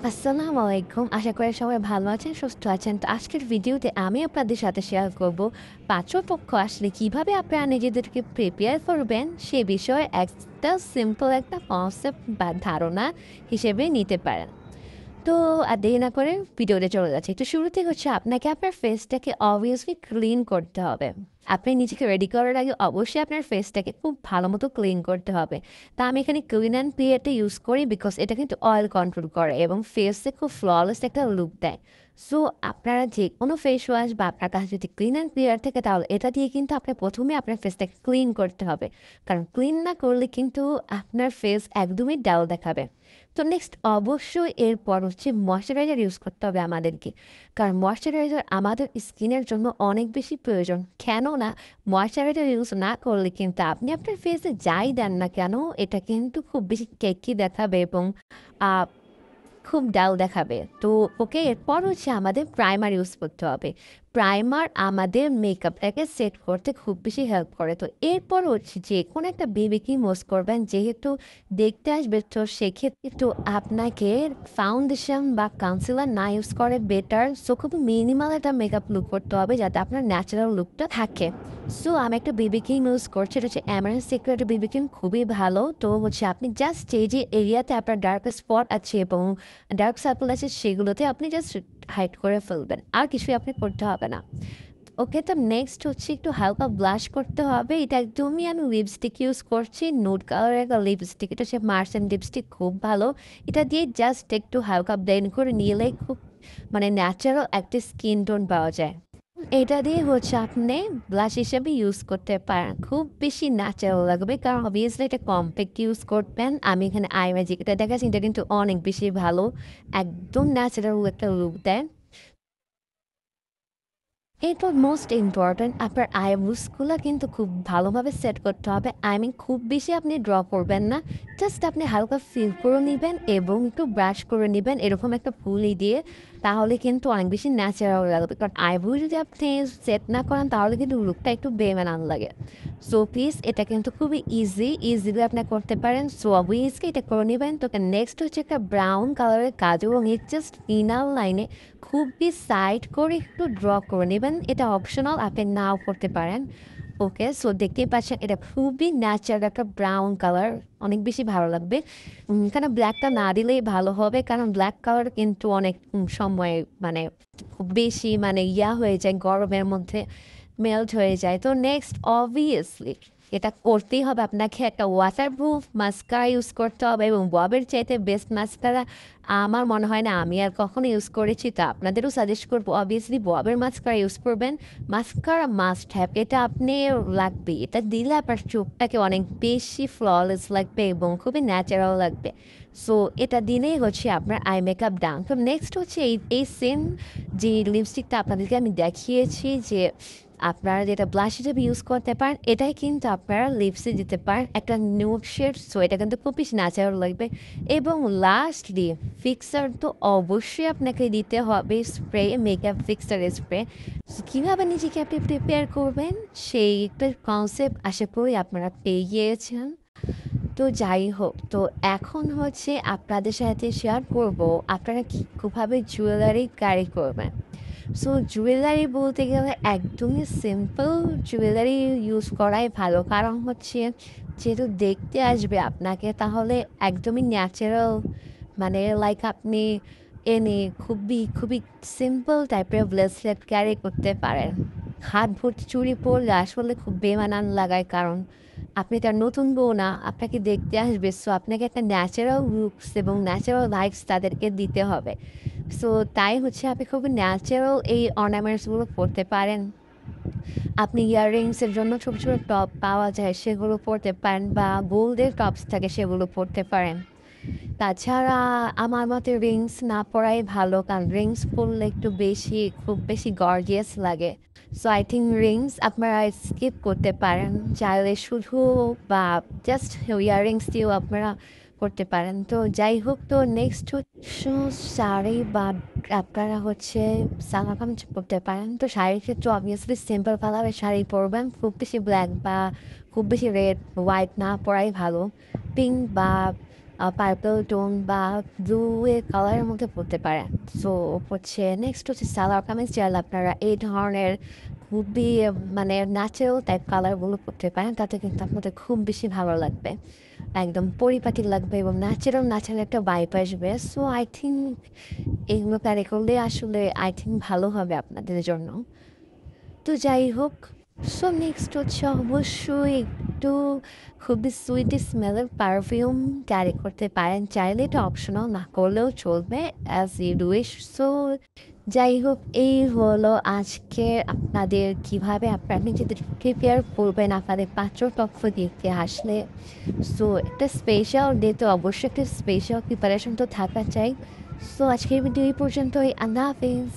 আসসালামু আলাইকুম। আশা করি সবাই ভালো আছেন, সুস্থ আছেন। তো আজকের ভিডিওতে আমি আপনাদের সাথে শেয়ার করব পাত্রপক্ষ আসলে কিভাবে আপনারা নিজেদেরকে প্রিপেয়ার করবেন সে বিষয়ে একটা সিম্পল একটা কনসেপ্ট বা ধারণা হিসেবে নিতে পারেন। তো আর দেরি না করে ভিডিওতে চলে যাচ্ছি। তো শুরুতে হচ্ছে আপনাকে আপনার ফেসটাকে অবভিয়াসলি ক্লিন করতে হবে। আপনি নিজেকে রেডি করার আগে অবশ্যই আপনার ফেসটাকে খুব ভালো মতো ক্লিন করতে হবে। তা আমি এখানে ক্লিন অ্যান্ড ক্লিয়ারটা ইউজ করি বিকজ এটা কিন্তু অয়েল কন্ট্রোল করে এবং ফেসে খুব ফ্ললেস একটা লুক দেয়। সো আপনারা যে কোনো ফেস ওয়াশ বা আপনার কাছে যদি ক্লিন অ্যান্ড ক্লিয়ার থাকে তাহলে এটা দিয়ে কিন্তু আপনার প্রথমে আপনার ফেসটাকে ক্লিন করতে হবে। কারণ ক্লিন না করলে কিন্তু আপনার ফেস একদমই ডাল দেখাবে। তো নেক্সট অবশ্যই এরপর হচ্ছে ময়শ্চারাইজার ইউজ করতে হবে আমাদেরকে। কারণ ময়শ্চারাইজার আমাদের স্কিনের জন্য অনেক বেশি প্রয়োজন। কেননা ময়শ্চারাইজার ইউজ না করলে কিন্তু আপনি আপনার ফেসে যাই দেন না কেন এটা কিন্তু খুব বেশি কেকি দেখাবে এবং আ খুব ডাল দেখাবে। তো ওকে এরপর হচ্ছে আমাদের প্রাইমার ইউজ করতে হবে। প্রাইমার আমাদের মেকআপটাকে সেট করতে খুব বেশি হেল্প করে। তো এরপর হচ্ছে যে কোনো একটা বেবি ক্রিম ইউজ করবেন যেহেতু দেখতে আসবে তো সেক্ষেত্রে তো আপনাকে ফাউন্ডেশন বা কনসিলার না ইউজ করে বেটার। সো খুব মিনিমাল একটা মেকআপ লুক করতে হবে যাতে আপনার ন্যাচারাল লুকটা থাকে। সো আমি একটা বেবি ক্রিম ইউজ করছি, এটা হচ্ছে অ্যামারেন্স সিক্রেট বেবি ক্রিম, খুবই ভালো। তো হচ্ছে আপনি জাস্ট যে এরিয়াতে আপনার ডার্ক স্পট আছে এবং ডার্ক সার্কেল আছে সেগুলোতে আপনি জাস্ট হাইড করে ফেলবেন, আর কিছুই আপনি করতে হবে না। ওকে, তো নেক্সট হচ্ছে একটু হালকা ব্লাশ করতে হবে। এটা একদমই আমি লিপস্টিক ইউজ করছি, নুড কালারের একটা লিপস্টিক, এটা হচ্ছে মার্সেন লিপস্টিক, খুব ভালো। এটা দিয়ে জাস্ট একটু হালকা ব্লেন্ড করে নিলেই খুব মানে ন্যাচারাল একটা স্কিন টোন পাওয়া যায়। এটা দিয়ে হচ্ছে আপনি ব্লাশ হিসেবে ইউজ করতে পারেন, খুব বেশি ন্যাচারাল লাগবে কারণ অবভিয়াসলি এটা কম্প্যাক্ট ইউজ করবেন। আমি এখানে আই ম্যাজিক এটা দেখাচ্ছি, এটা কিন্তু অনেক বেশি ভালো, একদম ন্যাচারাল একটা লুক দেয়। এরপর মোস্ট ইম্পর্ট্যান্ট আপনার আইব্রোসগুলো কিন্তু খুব ভালোভাবে সেট করতে হবে। আই মিন খুব বেশি আপনি ড্র করবেন না, জাস্ট আপনি হালকা ফিল করে নেবেন এবং একটু ব্রাশ করে নেবেন এরকম একটা ফুলি দিয়ে, তাহলে কিন্তু অনেক বেশি ন্যাচারাল লাগবে। কারণ আইব্রো যদি আপনি সেট না করেন তাহলে কিন্তু লুকটা একটু বেমানান লাগে। সো প্লিজ এটা কিন্তু খুবই ইজিলি আপনি করতে পারেন। সো অবভিয়াসলি এটা করে নেবেন। তো নেক্সট হচ্ছে একটা ব্রাউন কালারের কাজল রঙের জাস্ট ফিনাল লাইনে খুবই সাইড করে একটু ড্র করে নেবেন। এটা অপশনাল, আপনি নাও করতে পারেন। ওকে, সো দেখতেই পাচ্ছেন এটা খুবই ন্যাচারাল একটা ব্রাউন কালার, অনেক বেশি ভালো লাগবে। এখানে ব্ল্যাকটা না দিলেই ভালো হবে কারণ ব্ল্যাক কালার কিন্তু অনেক সময় মানে খুব বেশি মানে হয়ে যায় গরমের মধ্যে, মেল্ট হয়ে যায়। তো নেক্সট অবভিয়াসলি এটা করতেই হবে আপনাকে একটা ওয়াটারপ্রুফ মাস্কারা ইউজ করতে হবে এবং ববের চাইতে বেস্ট মাস্কারা আমার মনে হয় না আমি আর কখনো ইউজ করেছি, তো আপনাদেরও সাজেস্ট করবো অবভিয়াসলি ববের মাস্কারা ইউজ করবেন। মাস্কারা মাস্ট হ্যাভ, এটা আপনি লাগবে, এটা দিলে আপনার চোখটাকে অনেক বেশি ফ্ললেস লাগবে এবং খুবই ন্যাচারাল লাগবে। সো এটা দিলেই হচ্ছে আপনার আই মেকআপ ডান। তো নেক্সট হচ্ছে এই সেম যে লিপস্টিকটা আপনাদেরকে আমি দেখিয়েছি যে আপনারা যেটা ব্লাশ হিসেবে ইউজ করতে পারেন, এটাই কিন্তু আপনারা লিপসে দিতে পারেন একটা নিউড শেড। সো এটা কিন্তু খুব বেশি ন্যাচারাল লাগবে। এবং লাস্টলি ফিক্সার তো অবশ্যই আপনাকে দিতে হবে, স্প্রে, মেকআপ ফিক্সার স্প্রে। কীভাবে নিজেকে আপনি প্রিপেয়ার করবেন সেই একটা কনসেপ্ট আশা করি আপনারা পেয়ে গিয়েছেন। তো যাই হোক, তো এখন হচ্ছে আপনাদের সাথে শেয়ার করব আপনারা কীভাবে জুয়েলারি ক্যারি করবেন। সো জুয়েলারি বলতে গেলে একদমই সিম্পল জুয়েলারি ইউজ করাই ভালো, কারণ হচ্ছে যেহেতু দেখতে আসবে আপনাকে তাহলে একদমই ন্যাচারাল, মানে লাইক আপনি এনে খুবই খুবই সিম্পল টাইপের ব্রেসলেট ক্যারি করতে পারেন। হাত ভর্তি চুড়ি পরলে আসলে খুব বেমানান লাগায় কারণ আপনি তার নতুন বউ না, আপনাকে দেখতে আসবে। সো আপনাকে একটা ন্যাচারাল লুকস এবং ন্যাচারাল লাইফস তাদেরকে দিতে হবে। সো তাই হচ্ছে আপনি খুব ন্যাচারাল এই অর্নামেন্টসগুলো পরতে পারেন। আপনি ইয়াররিংসের জন্য ছোট ছোট টপ পাওয়া যায় সেগুলো পরতে পারেন বা গোল্ডের টপস থাকে সেগুলো পরতে পারেন। তাছাড়া আমার মতে রিংস না পরাই ভালো কারণ রিংস পরলে একটু বেশি খুব বেশি গর্জিয়াস লাগে। সো আই থিঙ্ক রিংস আপনারা স্কিপ করতে পারেন, চাইলে শুধু বা জাস্ট ইয়াররিংস দিয়েও আপনারা করতে পারেন। তো যাই হোক, তো নেক্সট হচ্ছে শাড়ি বা আপনারা হচ্ছে সালোয়ার কামিজ পরতে পারেন। তো শাড়ির ক্ষেত্রে অবভিয়াসলি সিম্পল কালারের শাড়ি পরবেন, খুব বেশি ব্ল্যাক বা খুব বেশি রেড হোয়াইট না পরাই ভালো। পিঙ্ক বা পার্পল টোন বা ব্লু এর কালারের মধ্যে পড়তে পারেন। সো হচ্ছে নেক্সট হচ্ছে সালোয়ার কামিজ চাইলে আপনারা এই ধরনের খুবই মানে ন্যাচারাল টাইপ কালারগুলো পরতে পারেন, তাতে কিন্তু আপনাদের খুব বেশি ভালো লাগবে, একদম পরিপাটি লাগবে এবং ন্যাচারাল ন্যাচারাল একটা ভাইব আসবে। সো আই থিঙ্ক এগুলো ক্যারি করলে আসলে আই থিঙ্ক ভালো হবে আপনাদের জন্য। তো যাই হোক, সো নেক্সট হচ্ছে অবশ্যই একটু খুবই সুইট স্মেলের পারফিউম ক্যারি করতে পারেন, চাইলে এটা অপশনাল, না করলেও চলবে, অ্যাজ ইউ উইশ। সো যাই হোক, এই হলো আজকে আপনাদের কিভাবে আপনারা নিজেদের প্রিপেয়ার করবেন আপনাদের পাত্রপক্ষ দেখতে আসলে। সো একটা স্পেশাল ডে তো অবশ্যই একটা স্পেশাল প্রিপারেশন তো থাকা চাই। সো আজকের ভিডিও এই পর্যন্তই। আল্লাহ হাফিজ।